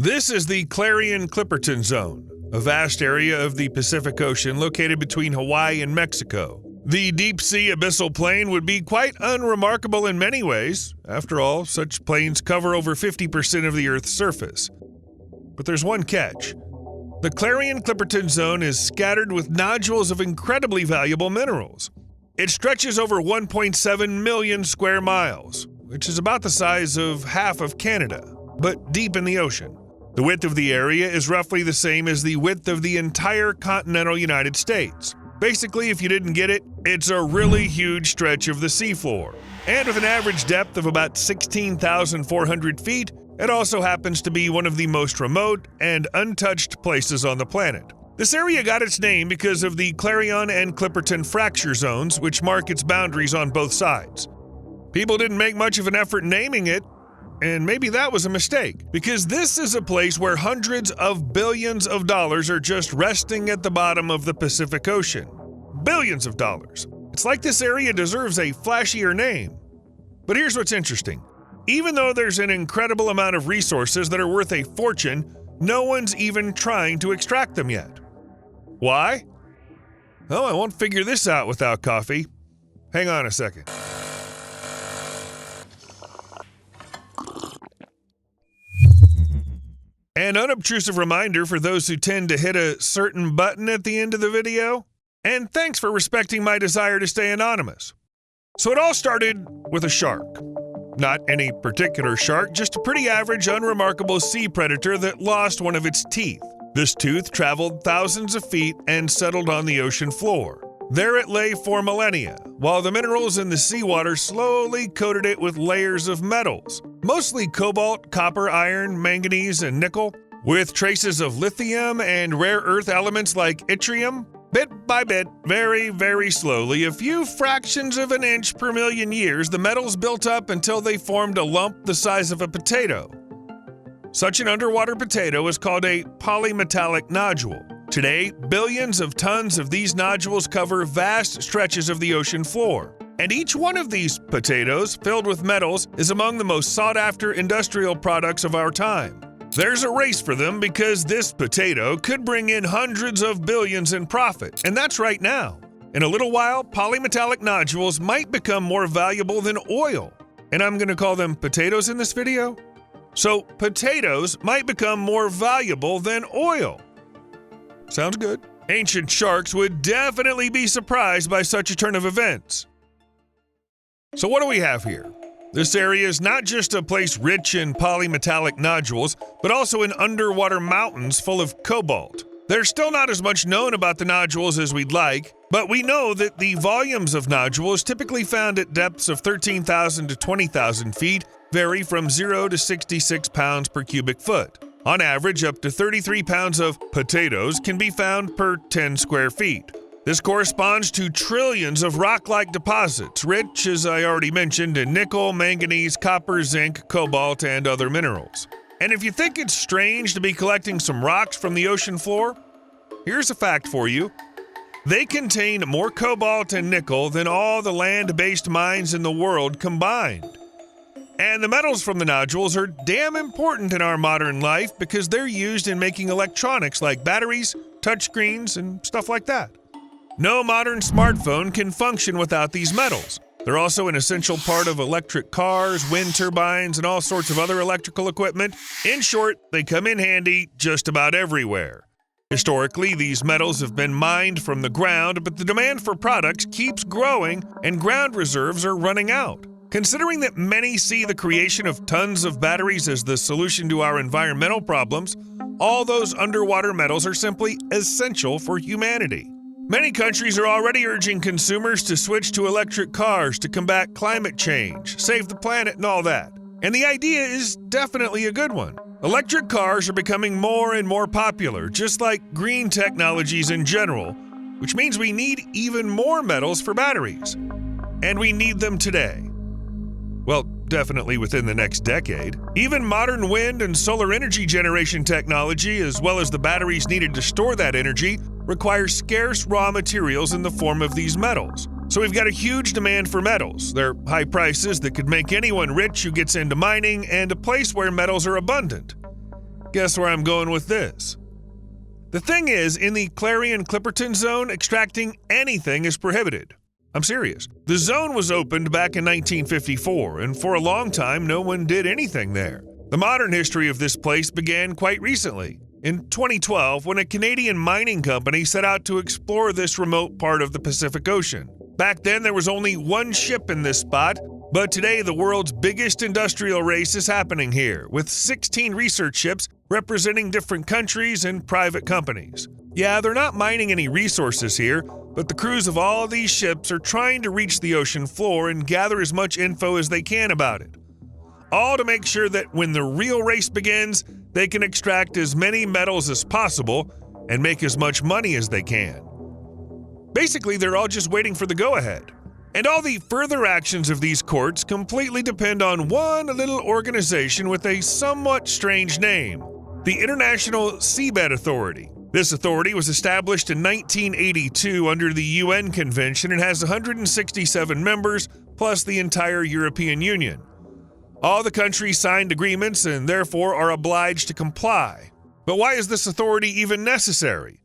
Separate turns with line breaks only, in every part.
This is the Clarion-Clipperton Zone, a vast area of the Pacific Ocean located between Hawaii and Mexico. The deep-sea abyssal plain would be quite unremarkable in many ways. After all, such plains cover over 50% of the Earth's surface. But there's one catch. The Clarion-Clipperton Zone is scattered with nodules of incredibly valuable minerals. It stretches over 1.7 million square miles, which is about the size of half of Canada, but deep in the ocean. The width of the area is roughly the same as the width of the entire continental United States. Basically, if you didn't get it, it's a really huge stretch of the seafloor. And with an average depth of about 16,400 feet, it also happens to be one of the most remote and untouched places on the planet. This area got its name because of the Clarion and Clipperton fracture zones, which mark its boundaries on both sides. People didn't make much of an effort naming it, and maybe that was a mistake, because this is a place where hundreds of billions of dollars are just resting at the bottom of the Pacific Ocean. Billions of dollars. It's like this area deserves a flashier name. But here's what's interesting. Even though there's an incredible amount of resources that are worth a fortune, no one's even trying to extract them yet. Why? Oh, I won't figure this out without coffee. Hang on a second. An unobtrusive reminder for those who tend to hit a certain button at the end of the video. And thanks for respecting my desire to stay anonymous. So it all started with a shark. Not any particular shark, just a pretty average, unremarkable sea predator that lost one of its teeth. This tooth traveled thousands of feet and settled on the ocean floor. There it lay for millennia, while the minerals in the seawater slowly coated it with layers of metals, mostly cobalt, copper, iron, manganese, and nickel, with traces of lithium and rare earth elements like yttrium. Bit by bit, very, very slowly, a few fractions of an inch per million years, the metals built up until they formed a lump the size of a potato. Such an underwater potato is called a polymetallic nodule. Today, billions of tons of these nodules cover vast stretches of the ocean floor. And each one of these potatoes, filled with metals, is among the most sought-after industrial products of our time. There's a race for them because this potato could bring in hundreds of billions in profit, and that's right now. In a little while, polymetallic nodules might become more valuable than oil. And I'm going to call them potatoes in this video. So, potatoes might become more valuable than oil. Sounds good. Ancient sharks would definitely be surprised by such a turn of events. So what do we have here? This area is not just a place rich in polymetallic nodules, but also in underwater mountains full of cobalt. There's still not as much known about the nodules as we'd like, but we know that the volumes of nodules typically found at depths of 13,000 to 20,000 feet vary from 0 to 66 pounds per cubic foot. On average, up to 33 pounds of potatoes can be found per 10 square feet. This corresponds to trillions of rock-like deposits, rich, as I already mentioned, in nickel, manganese, copper, zinc, cobalt, and other minerals. And if you think it's strange to be collecting some rocks from the ocean floor, here's a fact for you. They contain more cobalt and nickel than all the land-based mines in the world combined. And the metals from the nodules are damn important in our modern life because they're used in making electronics like batteries, touchscreens, and stuff like that. No modern smartphone can function without these metals. They're also an essential part of electric cars, wind turbines, and all sorts of other electrical equipment. In short, they come in handy just about everywhere. Historically, these metals have been mined from the ground, but the demand for products keeps growing and ground reserves are running out. Considering that many see the creation of tons of batteries as the solution to our environmental problems, all those underwater metals are simply essential for humanity. Many countries are already urging consumers to switch to electric cars to combat climate change, save the planet, and all that. And the idea is definitely a good one. Electric cars are becoming more and more popular, just like green technologies in general, which means we need even more metals for batteries. And we need them today. Well, definitely within the next decade. Even modern wind and solar energy generation technology, as well as the batteries needed to store that energy, require scarce raw materials in the form of these metals. So we've got a huge demand for metals. They're high prices that could make anyone rich who gets into mining, and a place where metals are abundant. Guess where I'm going with this? The thing is, in the Clarion-Clipperton Zone, extracting anything is prohibited. I'm serious. The zone was opened back in 1954, and for a long time, no one did anything there. The modern history of this place began quite recently, in 2012, when a Canadian mining company set out to explore this remote part of the Pacific Ocean. Back then, there was only one ship in this spot, but today the world's biggest industrial race is happening here, with 16 research ships representing different countries and private companies. Yeah, they're not mining any resources here, but the crews of all of these ships are trying to reach the ocean floor and gather as much info as they can about it. All to make sure that when the real race begins, they can extract as many metals as possible and make as much money as they can. Basically, they're all just waiting for the go-ahead. And all the further actions of these courts completely depend on one little organization with a somewhat strange name, the International Seabed Authority. This authority was established in 1982 under the UN Convention and has 167 members, plus the entire European Union. All the countries signed agreements and therefore are obliged to comply. But why is this authority even necessary?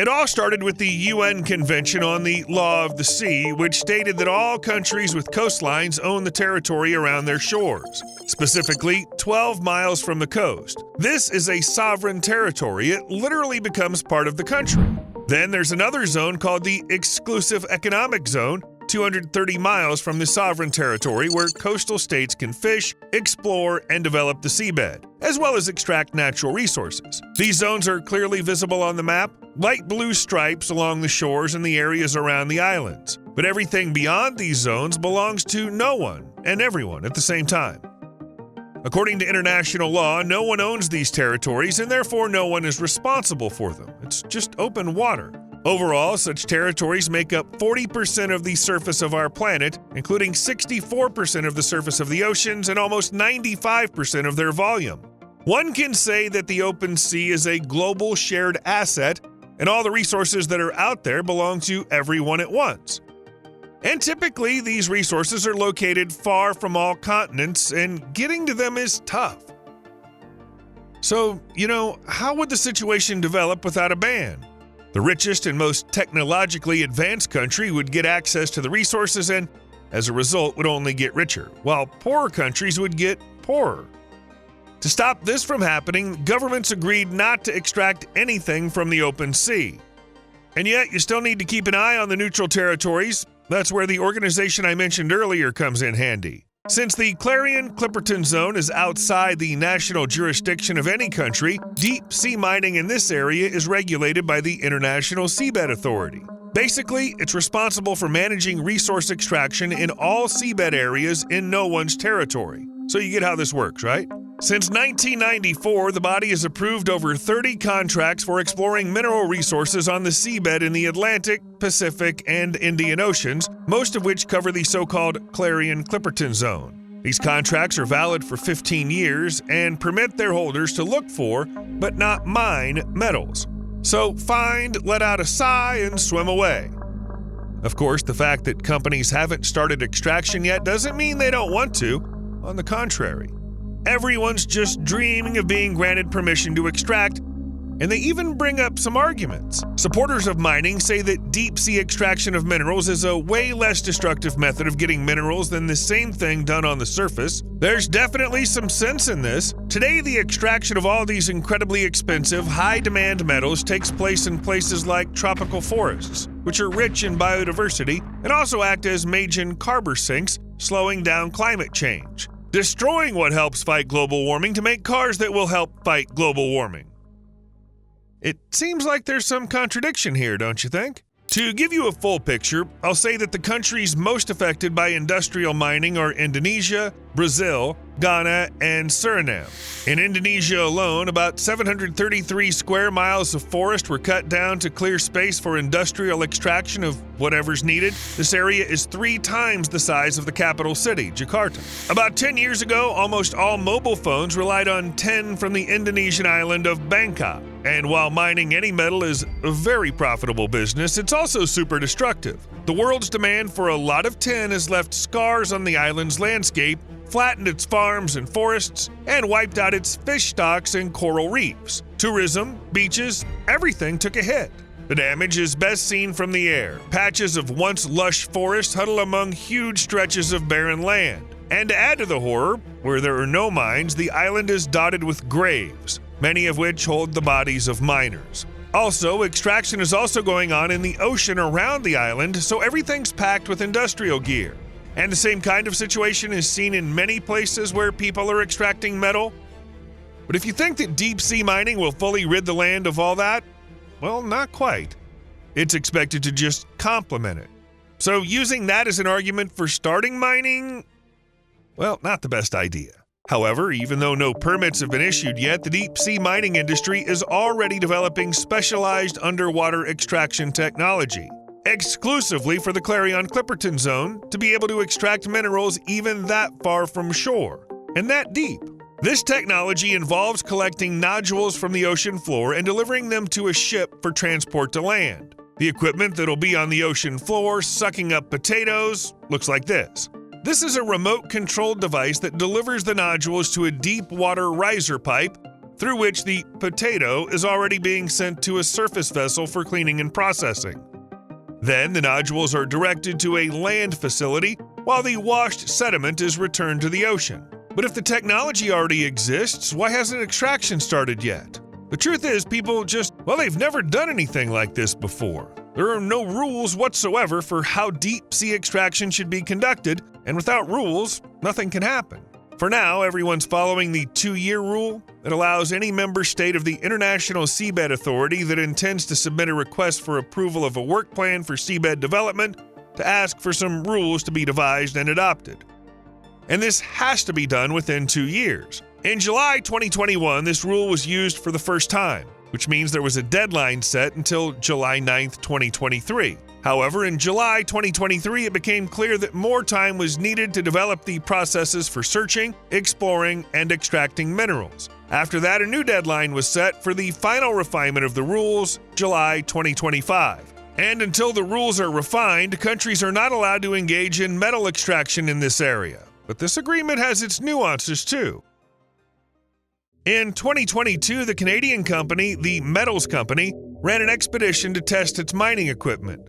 It all started with the UN Convention on the Law of the Sea, which stated that all countries with coastlines own the territory around their shores, specifically 12 miles from the coast. This is a sovereign territory. It literally becomes part of the country. Then there's another zone called the Exclusive Economic Zone, 230 miles from the sovereign territory, where coastal states can fish, explore, and develop the seabed, as well as extract natural resources. These zones are clearly visible on the map, light blue stripes along the shores and the areas around the islands. But everything beyond these zones belongs to no one and everyone at the same time. According to international law, no one owns these territories, and therefore no one is responsible for them. It's just open water. Overall, such territories make up 40% of the surface of our planet, including 64% of the surface of the oceans and almost 95% of their volume. One can say that the open sea is a global shared asset, and all the resources that are out there belong to everyone at once. And typically, these resources are located far from all continents, and getting to them is tough. So, how would the situation develop without a ban? The richest and most technologically advanced country would get access to the resources and, as a result, would only get richer, while poorer countries would get poorer. To stop this from happening, governments agreed not to extract anything from the open sea. And yet, you still need to keep an eye on the neutral territories. That's where the organization I mentioned earlier comes in handy. Since the Clarion-Clipperton Zone is outside the national jurisdiction of any country, deep sea mining in this area is regulated by the International Seabed Authority. Basically, it's responsible for managing resource extraction in all seabed areas in no one's territory. So you get how this works, right? Since 1994, the body has approved over 30 contracts for exploring mineral resources on the seabed in the Atlantic, Pacific, and Indian Oceans, most of which cover the so-called Clarion-Clipperton Zone. These contracts are valid for 15 years and permit their holders to look for, but not mine, metals. So find, let out a sigh, and swim away. Of course, the fact that companies haven't started extraction yet doesn't mean they don't want to. On the contrary. Everyone's just dreaming of being granted permission to extract, and they even bring up some arguments. Supporters of mining say that deep-sea extraction of minerals is a way less destructive method of getting minerals than the same thing done on the surface. There's definitely some sense in this. Today, the extraction of all these incredibly expensive, high-demand metals takes place in places like tropical forests, which are rich in biodiversity and also act as major carbon sinks, slowing down climate change, destroying what helps fight global warming to make cars that will help fight global warming. It seems like there's some contradiction here, don't you think? To give you a full picture, I'll say that the countries most affected by industrial mining are Indonesia, Brazil, Ghana, and Suriname. In Indonesia alone, about 733 square miles of forest were cut down to clear space for industrial extraction of whatever's needed. This area is 3 times the size of the capital city, Jakarta. About 10 years ago, almost all mobile phones relied on tin from the Indonesian island of Bangka. And while mining any metal is a very profitable business, it's also super destructive. The world's demand for a lot of tin has left scars on the island's landscape, flattened its farms and forests, and wiped out its fish stocks and coral reefs. Tourism, beaches, everything took a hit. The damage is best seen from the air. Patches of once lush forest huddle among huge stretches of barren land. And to add to the horror, where there are no mines, the island is dotted with graves, many of which hold the bodies of miners. Also, extraction is also going on in the ocean around the island, so everything's packed with industrial gear. And the same kind of situation is seen in many places where people are extracting metal. But if you think that deep-sea mining will fully rid the land of all that, well, not quite. It's expected to just complement it. So using that as an argument for starting mining, well, not the best idea. However, even though no permits have been issued yet, the deep-sea mining industry is already developing specialized underwater extraction technology, exclusively for the Clarion-Clipperton Zone, to be able to extract minerals even that far from shore, and that deep. This technology involves collecting nodules from the ocean floor and delivering them to a ship for transport to land. The equipment that'll be on the ocean floor sucking up potatoes looks like this. This is a remote-controlled device that delivers the nodules to a deep-water riser pipe through which the potato is already being sent to a surface vessel for cleaning and processing. Then the nodules are directed to a land facility while the washed sediment is returned to the ocean. But if the technology already exists, why hasn't extraction started yet? The truth is, people they've never done anything like this before. There are no rules whatsoever for how deep-sea extraction should be conducted, and without rules, nothing can happen. For now, everyone's following the 2-year rule that allows any member state of the International Seabed Authority that intends to submit a request for approval of a work plan for seabed development to ask for some rules to be devised and adopted. And this has to be done within 2 years. In July 2021, this rule was used for the first time, which means there was a deadline set until July 9th, 2023. However, in July 2023, it became clear that more time was needed to develop the processes for searching, exploring, and extracting minerals. After that, a new deadline was set for the final refinement of the rules, July 2025. And until the rules are refined, countries are not allowed to engage in metal extraction in this area. But this agreement has its nuances too. In 2022, the Canadian company, the Metals Company, ran an expedition to test its mining equipment.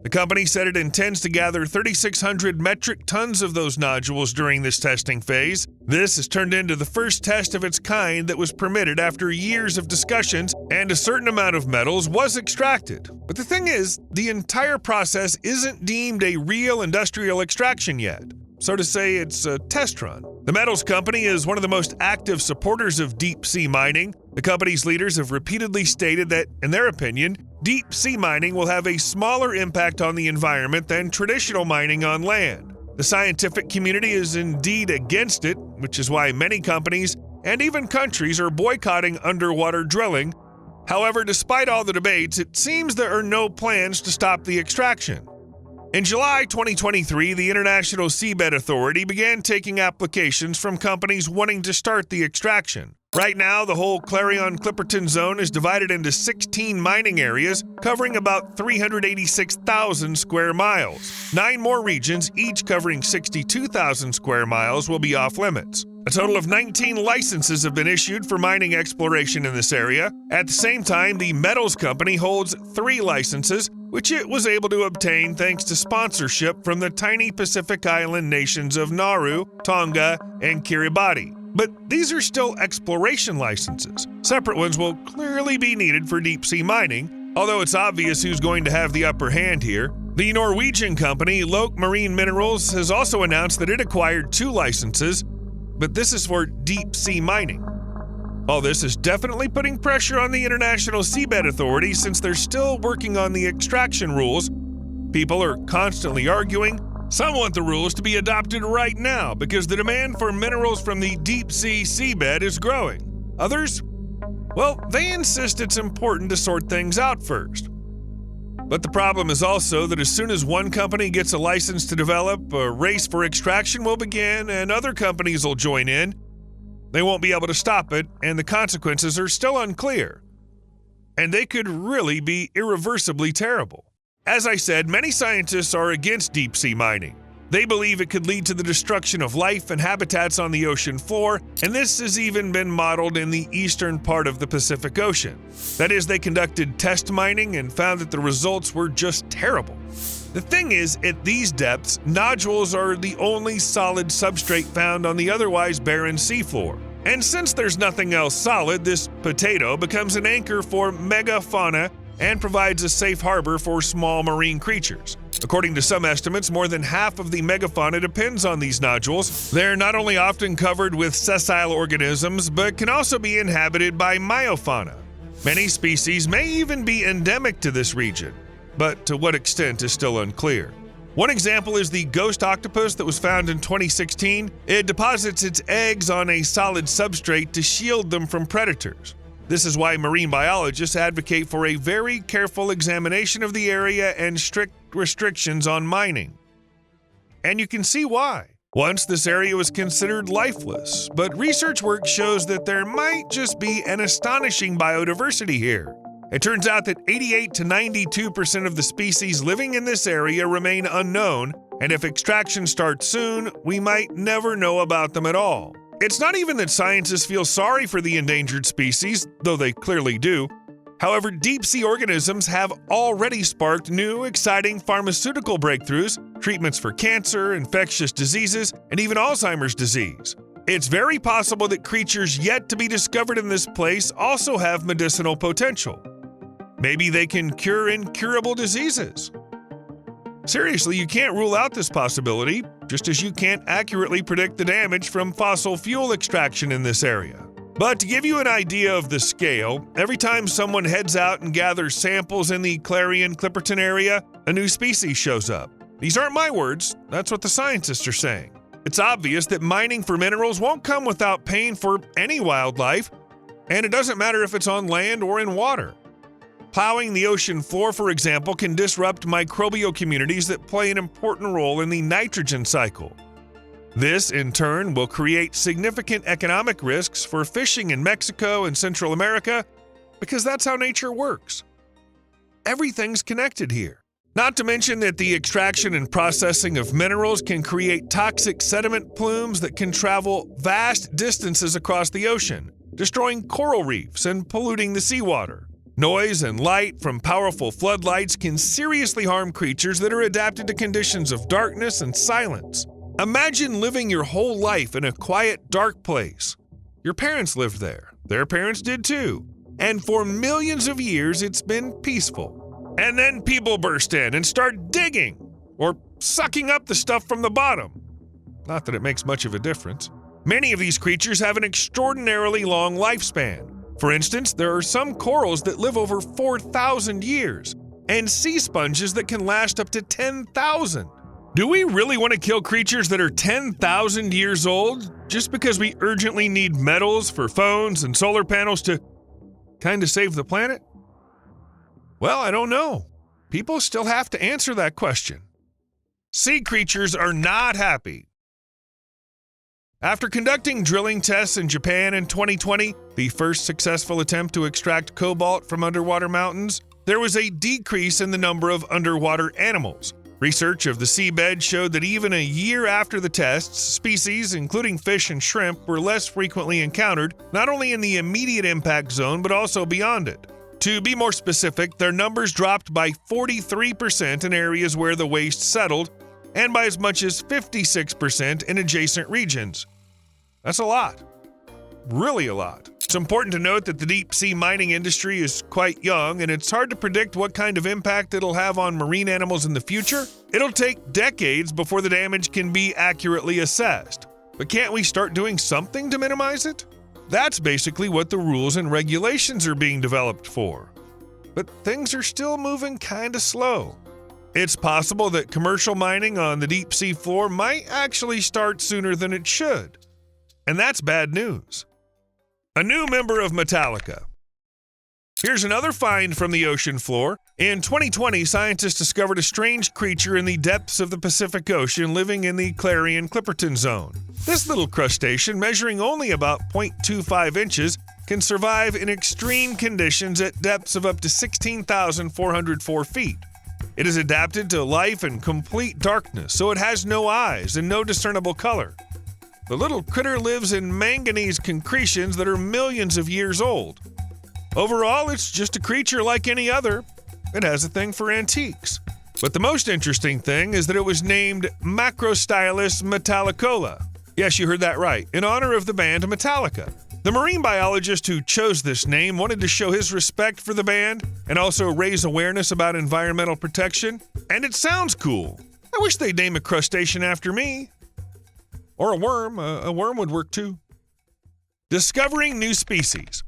The company said it intends to gather 3,600 metric tons of those nodules during this testing phase. This has turned into the first test of its kind that was permitted after years of discussions, and a certain amount of metals was extracted. But the thing is, the entire process isn't deemed a real industrial extraction yet. So to say, it's a test run. The Metals Company is one of the most active supporters of deep-sea mining. The company's leaders have repeatedly stated that, in their opinion, deep-sea mining will have a smaller impact on the environment than traditional mining on land. The scientific community is indeed against it, which is why many companies and even countries are boycotting underwater drilling. However, despite all the debates, it seems there are no plans to stop the extraction. In July 2023, the International Seabed Authority began taking applications from companies wanting to start the extraction. Right now, the whole Clarion-Clipperton Zone is divided into 16 mining areas, covering about 386,000 square miles. 9 more regions, each covering 62,000 square miles, will be off-limits. A total of 19 licenses have been issued for mining exploration in this area. At the same time, the Metals Company holds 3 licenses, which it was able to obtain thanks to sponsorship from the tiny Pacific island nations of Nauru, Tonga, and Kiribati. But these are still exploration licenses. Separate ones will clearly be needed for deep-sea mining, although it's obvious who's going to have the upper hand here. The Norwegian company, Loke Marine Minerals, has also announced that it acquired 2 licenses, but this is for deep-sea mining. All this is definitely putting pressure on the International Seabed Authority since they're still working on the extraction rules. People are constantly arguing. Some want the rules to be adopted right now because the demand for minerals from the deep-sea seabed is growing. Others, well, they insist it's important to sort things out first. But the problem is also that as soon as one company gets a license to develop, a race for extraction will begin and other companies will join in. They won't be able to stop it, and the consequences are still unclear. And they could really be irreversibly terrible. As I said, many scientists are against deep-sea mining. They believe it could lead to the destruction of life and habitats on the ocean floor, and this has even been modeled in the eastern part of the Pacific Ocean. That is, they conducted test mining and found that the results were just terrible. The thing is, at these depths, nodules are the only solid substrate found on the otherwise barren seafloor. And since there's nothing else solid, this potato becomes an anchor for megafauna and provides a safe harbor for small marine creatures. According to some estimates, more than half of the megafauna depends on these nodules. They're not only often covered with sessile organisms, but can also be inhabited by meiofauna. Many species may even be endemic to this region, but to what extent is still unclear. One example is the ghost octopus that was found in 2016. It deposits its eggs on a solid substrate to shield them from predators. This is why marine biologists advocate for a very careful examination of the area and strict restrictions on mining. And you can see why. Once this area was considered lifeless, but research work shows that there might just be an astonishing biodiversity here. It turns out that 88 to 92% of the species living in this area remain unknown, and if extraction starts soon, we might never know about them at all. It's not even that scientists feel sorry for the endangered species, though they clearly do. However, deep-sea organisms have already sparked new, exciting pharmaceutical breakthroughs, treatments for cancer, infectious diseases, and even Alzheimer's disease. It's very possible that creatures yet to be discovered in this place also have medicinal potential. Maybe they can cure incurable diseases. Seriously, you can't rule out this possibility, just as you can't accurately predict the damage from fossil fuel extraction in this area. But to give you an idea of the scale, every time someone heads out and gathers samples in the Clarion-Clipperton area, a new species shows up. These aren't my words, that's what the scientists are saying. It's obvious that mining for minerals won't come without pain for any wildlife, and it doesn't matter if it's on land or in water. Plowing the ocean floor, for example, can disrupt microbial communities that play an important role in the nitrogen cycle. This, in turn, will create significant economic risks for fishing in Mexico and Central America, because that's how nature works. Everything's connected here. Not to mention that the extraction and processing of minerals can create toxic sediment plumes that can travel vast distances across the ocean, destroying coral reefs and polluting the seawater. Noise and light from powerful floodlights can seriously harm creatures that are adapted to conditions of darkness and silence. Imagine living your whole life in a quiet, dark place. Your parents lived there. Their parents did too. And for millions of years, it's been peaceful. And then people burst in and start digging or sucking up the stuff from the bottom. Not that it makes much of a difference. Many of these creatures have an extraordinarily long lifespan. For instance, there are some corals that live over 4,000 years, and sea sponges that can last up to 10,000. Do we really want to kill creatures that are 10,000 years old just because we urgently need metals for phones and solar panels to kind of save the planet? Well, I don't know. People still have to answer that question. Sea creatures are not happy. After conducting drilling tests in Japan in 2020, the first successful attempt to extract cobalt from underwater mountains, there was a decrease in the number of underwater animals. Research of the seabed showed that even a year after the tests, species, including fish and shrimp, were less frequently encountered, not only in the immediate impact zone, but also beyond it. To be more specific, their numbers dropped by 43% in areas where the waste settled, and by as much as 56% in adjacent regions. That's a lot. Really a lot. It's important to note that the deep-sea mining industry is quite young, and it's hard to predict what kind of impact it'll have on marine animals in the future. It'll take decades before the damage can be accurately assessed. But can't we start doing something to minimize it? That's basically what the rules and regulations are being developed for. But things are still moving kinda slow. It's possible that commercial mining on the deep sea floor might actually start sooner than it should. And that's bad news. A new member of Metallica. Here's another find from the ocean floor. In 2020, scientists discovered a strange creature in the depths of the Pacific Ocean living in the Clarion-Clipperton zone. This little crustacean, measuring only about 0.25 inches, can survive in extreme conditions at depths of up to 16,404 feet. It is adapted to life in complete darkness, so it has no eyes and no discernible color. The little critter lives in manganese concretions that are millions of years old. Overall, it's just a creature like any other. It has a thing for antiques. But the most interesting thing is that it was named Macrostylus metallicola. Yes, you heard that right, in honor of the band Metallica. The marine biologist who chose this name wanted to show his respect for the band and also raise awareness about environmental protection. And it sounds cool. I wish they'd name a crustacean after me. Or a worm. A worm would work too. Discovering new species.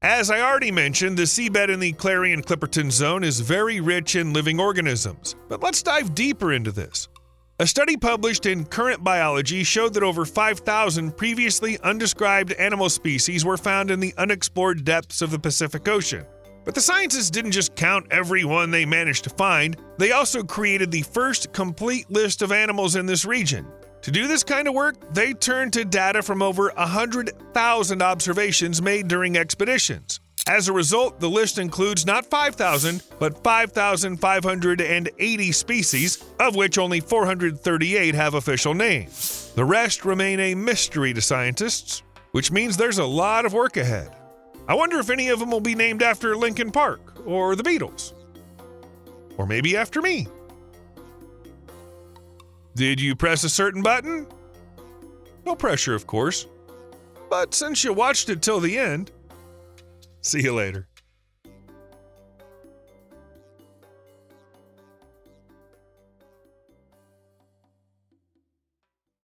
As I already mentioned, the seabed in the Clarion-Clipperton Zone is very rich in living organisms. But let's dive deeper into this. A study published in Current Biology showed that over 5,000 previously undescribed animal species were found in the unexplored depths of the Pacific Ocean. But the scientists didn't just count every one they managed to find, they also created the first complete list of animals in this region. To do this kind of work, they turned to data from over 100,000 observations made during expeditions. As a result, the list includes not 5,000, but 5,580 species, of which only 438 have official names. The rest remain a mystery to scientists, which means there's a lot of work ahead. I wonder if any of them will be named after Linkin Park, or the Beatles. Or maybe after me. Did you press a certain button? No pressure, of course. But since you watched it till the end, see you later.